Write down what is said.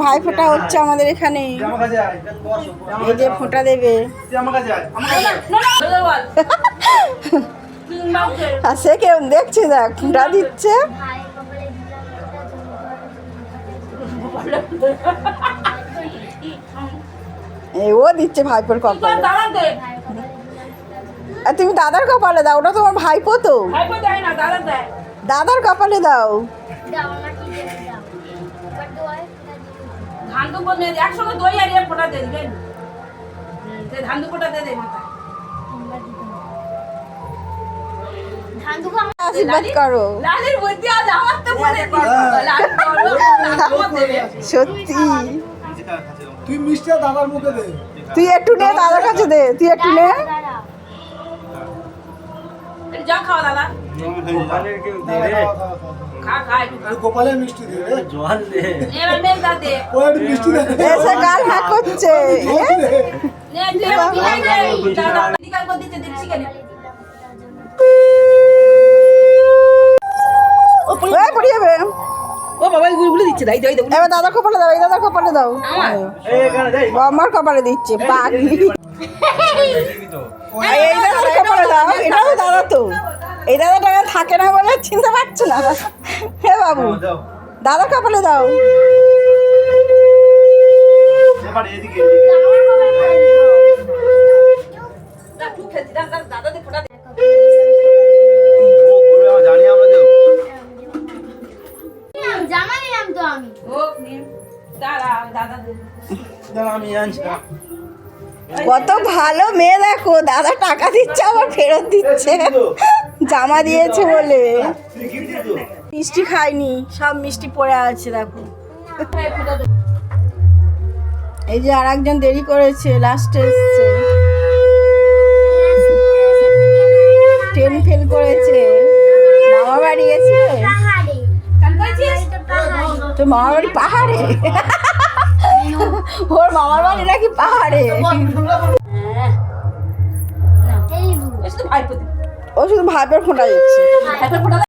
ভাই ফোঁটা হচ্ছে আমাদের এখানে। এই যে ফোঁটা দেবে। আর সে কেমন দেখছে, দেখ ফোঁটা দিচ্ছে। ও দিচ্ছে ভাইপোর কপালে। আর তুমি দাদার কপালে দাও, ওটা তোমার ভাইপো তো। দাদার কপালে দাও। আশীর্বাদ করো। সত্যি তুই মিষ্টি দাদার মুখে দে। তুই একটু নে, দাদার কাছে দে, তুই একটু নে। যা খাওয়া দাদা, গোপালের মিষ্টি দে, জল দে, এবার মেল দে, ও একটু মিষ্টি দে। এসে গাল হ্যাঁ করছে। নে তুই এবার বিদায় দে, দাদা নিকাল করে দিতে দেখছি কেন। ওই পড়ে যাবে। ও বাবা গুলো দিচ্ছে, দাই দাই দাও। এবার দাদার কপালে দাও, এই দাদার কপালে দাও। আমার কপালে দিচ্ছে পাগলি। এই দাদার কপালে দাও, এটাও দাদা তো। এই দাদাটা থাকে না বলে চিনতে পারছো না। হে বাবু, দাদার কপালে দাও। কত ভালো মেয়ে দেখো, দাদা টাকা দিচ্ছে আবার ফেরত দিচ্ছে, জামা দিয়েছে বলে। মিষ্টি খাইনি, সব মিষ্টি পড়ে আছে দেখো। এই যে আর একজন দেরি করেছে, লাস্টে এসছে, ট্রেন ফেল করেছে, মামা বাড়ি গেছে। তো মামা বাড়ি পাহাড়ে, ওর মামার বাড়ি নাকি পাহাড়ে। ও শুধু ভাইপের ফোঁটা দিচ্ছে।